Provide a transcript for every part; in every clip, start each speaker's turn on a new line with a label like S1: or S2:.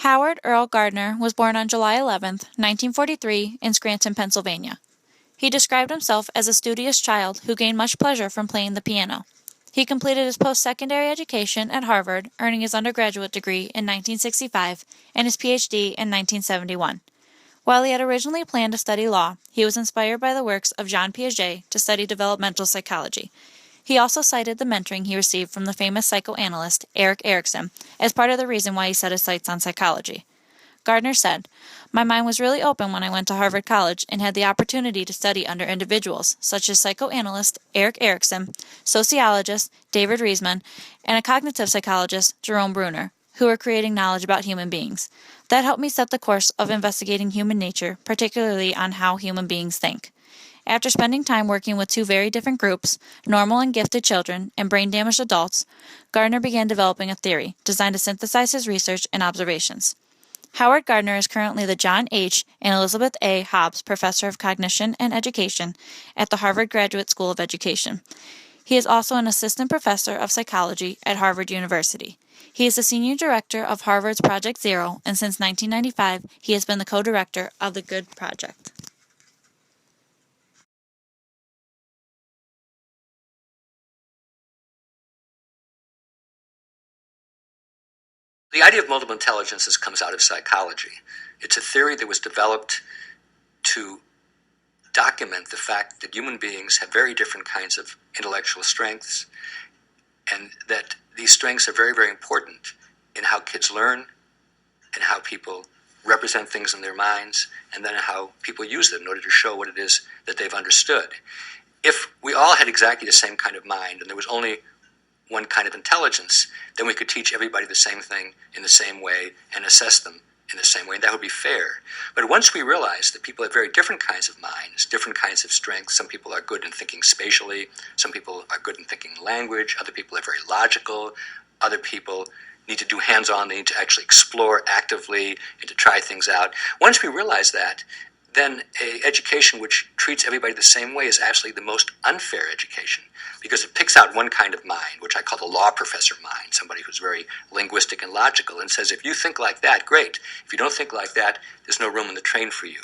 S1: Howard Earl Gardner was born on July 11, 1943, in Scranton, Pennsylvania. He described himself as a studious child who gained much pleasure from playing the piano. He completed his post-secondary education at Harvard, earning his undergraduate degree in 1965 and his Ph.D. in 1971. While he had originally planned to study law, he was inspired by the works of Jean Piaget to study developmental psychology. He also cited the mentoring he received from the famous psychoanalyst Erik Erikson as part of the reason why he set his sights on psychology. Gardner said, "My mind was really open when I went to Harvard College and had the opportunity to study under individuals such as psychoanalyst Erik Erikson, sociologist David Riesman, and a cognitive psychologist Jerome Bruner, who were creating knowledge about human beings. That helped me set the course of investigating human nature, particularly on how human beings think." After spending time working with two very different groups, normal and gifted children and brain-damaged adults, Gardner began developing a theory designed to synthesize his research and observations. Howard Gardner is currently the John H. and Elizabeth A. Hobbs Professor of Cognition and Education at the Harvard Graduate School of Education. He is also an assistant professor of psychology at Harvard University. He is the senior director of Harvard's Project Zero, and since 1995, he has been the co-director of the Good Project.
S2: The idea of multiple intelligences comes out of psychology. It's a theory that was developed to document the fact that human beings have very different kinds of intellectual strengths, and that these strengths are very, very important in how kids learn and how people represent things in their minds, and then how people use them in order to show what it is that they've understood. If we all had exactly the same kind of mind and there was only one kind of intelligence, then we could teach everybody the same thing in the same way and assess them in the same way, and that would be fair. But once we realize that people have very different kinds of minds, different kinds of strengths, some people are good in thinking spatially, some people are good in thinking language, other people are very logical, other people need to do hands-on, they need to actually explore actively and to try things out. Once we realize that, then an education which treats everybody the same way is actually the most unfair education, because it picks out one kind of mind, which I call the law professor mind, somebody who's very linguistic and logical, and says, if you think like that, great. If you don't think like that, there's no room in the train for you.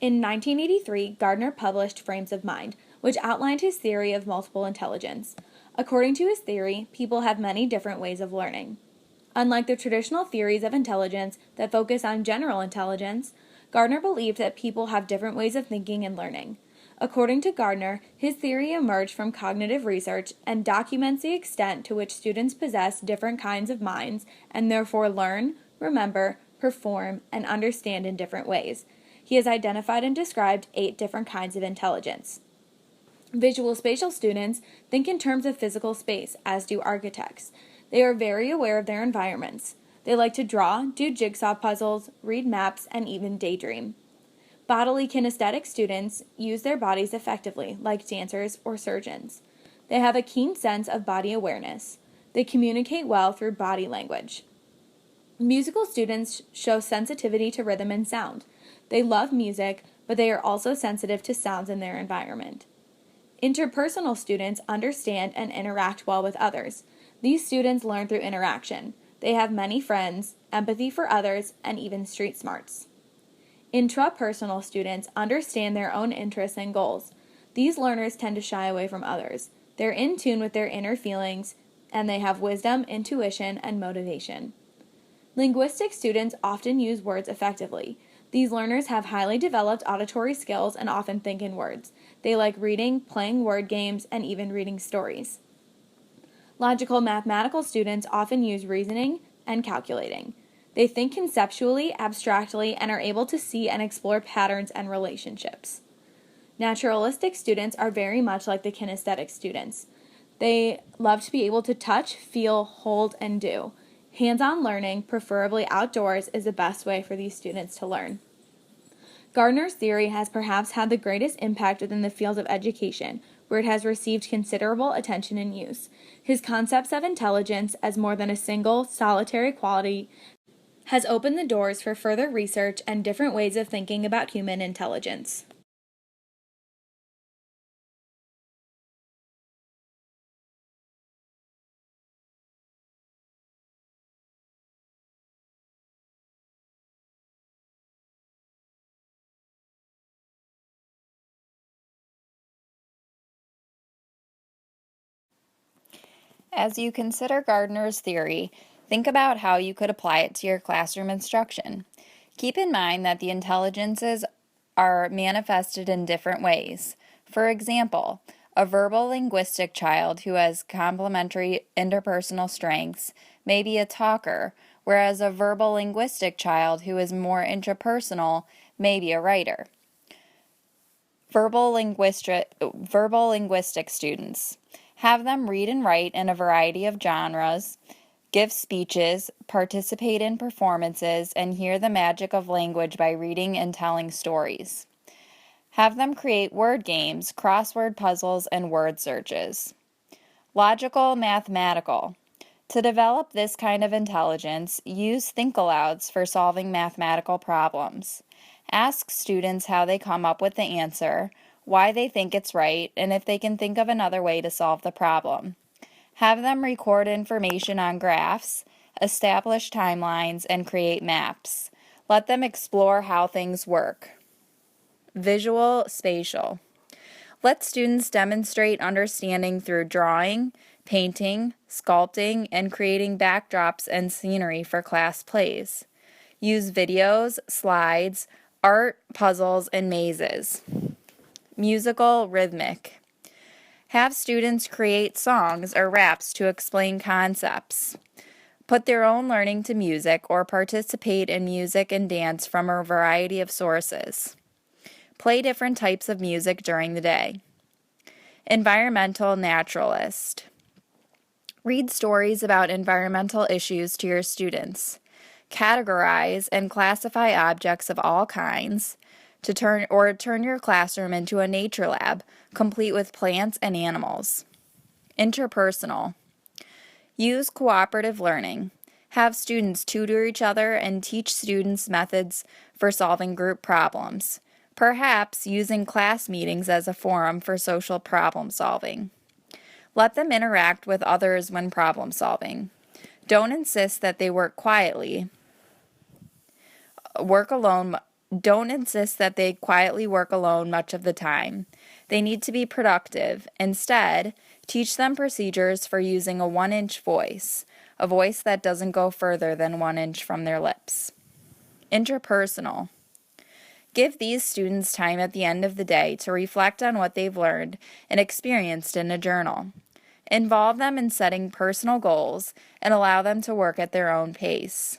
S3: In 1983, Gardner published Frames of Mind, which outlined his theory of multiple intelligence. According to his theory, people have many different ways of learning. Unlike the traditional theories of intelligence that focus on general intelligence, Gardner believed that people have different ways of thinking and learning. According to Gardner, his theory emerged from cognitive research and documents the extent to which students possess different kinds of minds and therefore learn, remember, perform, and understand in different ways. He has identified and described 8 different kinds of intelligence. Visual spatial students think in terms of physical space, as do architects. They are very aware of their environments. They like to draw, do jigsaw puzzles, read maps, and even daydream. Bodily kinesthetic students use their bodies effectively, like dancers or surgeons. They have a keen sense of body awareness. They communicate well through body language. Musical students show sensitivity to rhythm and sound. They love music, but they are also sensitive to sounds in their environment. Interpersonal students understand and interact well with others. These students learn through interaction. They have many friends, empathy for others, and even street smarts. Intrapersonal students understand their own interests and goals. These learners tend to shy away from others. They're in tune with their inner feelings, and they have wisdom, intuition, and motivation. Linguistic students often use words effectively. These learners have highly developed auditory skills and often think in words. They like reading, playing word games, and even reading stories. Logical mathematical students often use reasoning and calculating. They think conceptually, abstractly, and are able to see and explore patterns and relationships. Naturalistic students are very much like the kinesthetic students. They love to be able to touch, feel, hold, and do. Hands-on learning, preferably outdoors, is the best way for these students to learn. Gardner's theory has perhaps had the greatest impact within the field of education, where it has received considerable attention and use. His concepts of intelligence as more than a single, solitary quality has opened the doors for further research and different ways of thinking about human intelligence.
S4: As you consider Gardner's theory, think about how you could apply it to your classroom instruction. Keep in mind that the intelligences are manifested in different ways. For example, a verbal linguistic child who has complementary interpersonal strengths may be a talker, whereas a verbal linguistic child who is more intrapersonal may be a writer. Verbal linguistic students. Have them read and write in a variety of genres, give speeches, participate in performances, and hear the magic of language by reading and telling stories. Have them create word games, crossword puzzles, and word searches. Logical, mathematical. To develop this kind of intelligence, use think-alouds for solving mathematical problems. Ask students how they come up with the answer, why they think it's right, and if they can think of another way to solve the problem. Have them record information on graphs, establish timelines, and create maps. Let them explore how things work. Visual, spatial. Let students demonstrate understanding through drawing, painting, sculpting, and creating backdrops and scenery for class plays. Use videos, slides, art, puzzles, and mazes. Musical, rhythmic. Have students create songs or raps to explain concepts. Put their own learning to music or participate in music and dance from a variety of sources. Play different types of music during the day. Environmental naturalist. Read stories about environmental issues to your students. Categorize and classify objects of all kinds to turn your classroom into a nature lab, complete with plants and animals. Interpersonal. Use cooperative learning. Have students tutor each other and teach students methods for solving group problems, perhaps using class meetings as a forum for social problem solving. Let them interact with others when problem solving. Don't insist that they quietly work alone much of the time. They need to be productive. Instead, teach them procedures for using a 1-inch voice, a voice that doesn't go further than 1 inch from their lips. Interpersonal. Give these students time at the end of the day to reflect on what they've learned and experienced in a journal. Involve them in setting personal goals and allow them to work at their own pace.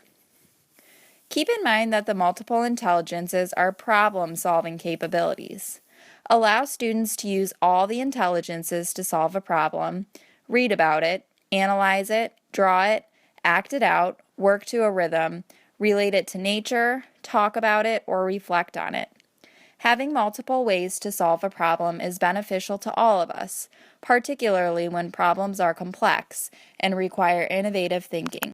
S4: Keep in mind that the multiple intelligences are problem-solving capabilities. Allow students to use all the intelligences to solve a problem, read about it, analyze it, draw it, act it out, work to a rhythm, relate it to nature, talk about it, or reflect on it. Having multiple ways to solve a problem is beneficial to all of us, particularly when problems are complex and require innovative thinking.